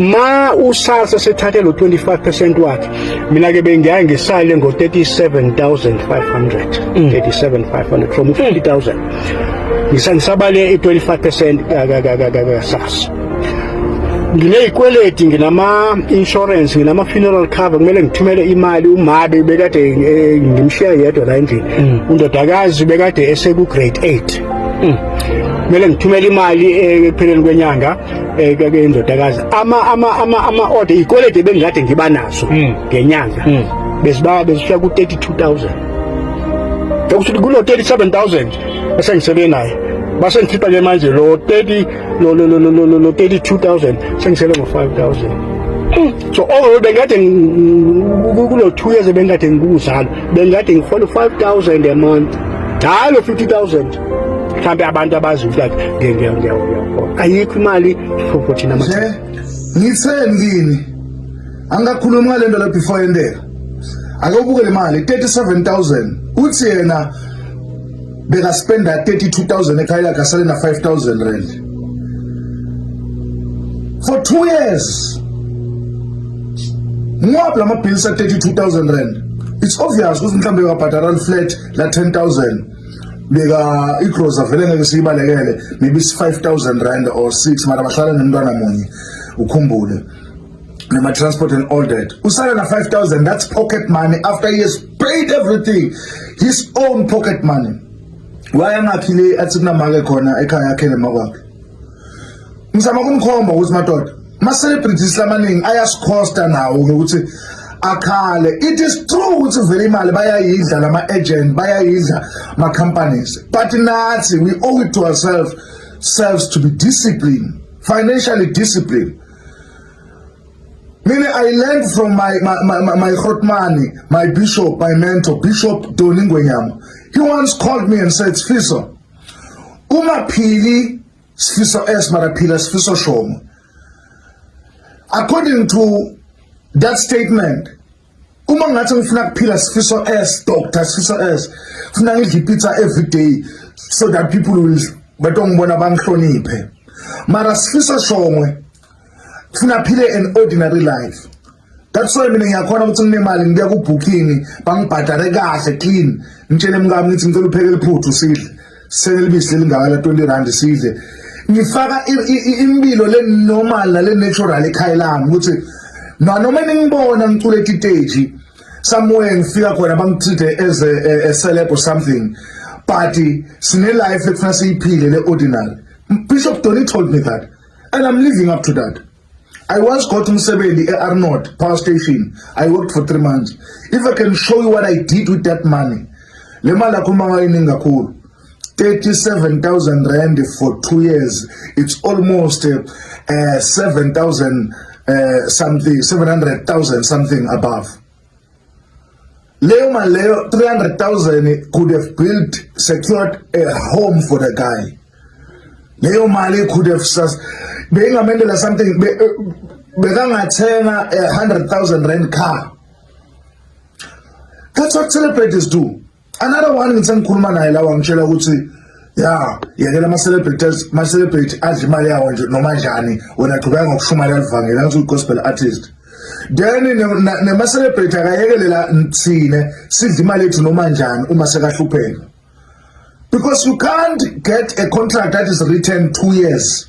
Ma uSASSA sethathe lo 25% wakhe mina ke bengiyaye ngisale ngo 37,500 37,500 from 50,000 ngisabale 25% kaSASSA. Ngineyikweleti, nginama insurance, nginama funeral cover, kumele ngithumele imali umabe bekade ngimshiya yedwa la endlini. Undodakazi bekade eseku grade 8. Kumele ngithumele imali ekupheleni kwenyanga ke indodakazi. Ama order ikweleti bengikade ngiba nazo ngenyanga. Bezifika ku 32,000. Ukuthi kulo 37,000 esengisebe naye. Base ngikhipha ke manje lo 32,000 sengisele ngo 5,000. So overall bengade kulo 2 years bengade ngikuzalo bengade ngifola 5,000 a month. Njalo 50,000. Mhlambe abantu abazi ukuthi ngiyabona ayikho imali for thina manje. Ngitheni kini angakhuluma ngale nto la before endeka. Ake ubuke le mali 37,000 uthi yena beka spenda 32,000 ekhaya lakhe asale na 5,000 rand for 2 years. Ngoba lama bills at 32,000 rand. It's obvious ukuthi mhlambe uyabhadala flat la 10,000 beka igroza vele ngeke siyibalekele maybe 5,000 rand or 6 mara bahlala nemntwana munye ukhumbule nema transport and all that. Usala na 5,000, that's pocket money after he has paid everything, his own pocket money. Why angakhile athi kunamake khona ekhaya yakhe nemakwakhe. Ngizama kumkhomba ukuthi madoda ma celebrities lamaningi ayasikhosta nawo ukuthi akhale. It is true ukuthi vele imali bayayidla lama agent bayayidla ma companies, but nathi we owe it to ourselves to be disciplined, financially disciplined. Meaning I learned from my Khotmani, my bishop, my mentor, Bishop Doni Ngwenyama. He once called me and said, Sfiso, uma pili Sfiso S marapila Sfiso Shomo. According to that statement, uma ngathi ngifuna kuphila Sfiso S, Dr. Sfiso S, ngifuna ngidle pizza every day so that people will batongibona bangihloniphe. Mara Sfiso Shomwe funa phile an ordinary life. That's why mina ngiyakhona ukuthi nginemali ngiya ku booking bangibhadale kahle clean. Ngitshele mngami ngithi ngicela upheke iphuthu sidle. Selibisi lingakala 20 rand sidle. Ngifaka impilo le normal le natural ekhaya lami ukuthi noma ningibona ngicule stage somewhere ngifika khona bangitreat as a celeb or something, but sine life ekufuna siyiphile le ordinary. Bishop Doni told me that and I'm living up to that. I once got umsebenzi at Arnold power station. I worked for 3 months. If I can show you what I did with that money, le mali akhuluma ngayo kakhulu, 37,000 rand for 2 years. It's almost 7,000 something, 700,000 something above. Leo Maleo 300,000 could have built, secured a home for the guy. Leo Mali could have being amended or something, begangathenga 100,000 rand car. That's what celebrities do. Another one in some Kulmana Lawangela would say, yeah, my celebrities, my celebrity as Maria no Majani when I took of Shumara Fang, that's gospel artist. Then in the celebrity, I seen since the Mali to no Manjan, Umasaka Shupen. Because you can't get a contract that is written 2 years.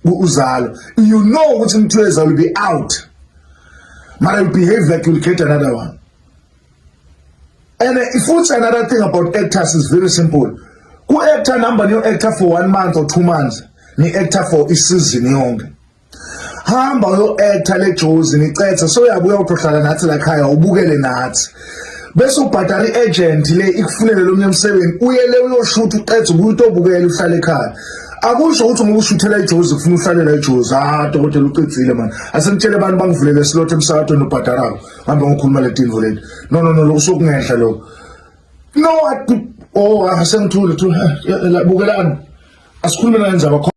You know within 2 years I will be out. But I will behave like you will get another one. And if it's another thing about actors is very simple. Who actor number new actor for 1 month or 2 months? Ni actor for a season young. Hamba yo actor le Joes ni qetha so yabuya utohlala nathi la khaya ubukele nathi. Bese ubhadari agent le ikufunele lo msebenzi uyele uyoshoot uqetha ubuye ubukele uhlale ekhaya. Akusho ukuthi ngushuthela iJozi ufuna uhlalela iJozi dokotela uqedzile man asengitshele abantu bangivulele slot emsakatho nobhadarayo hamba ngokhuluma le tinvo leti no lokusokungehla lo no asengithule to bukelana asikhulume nenzaba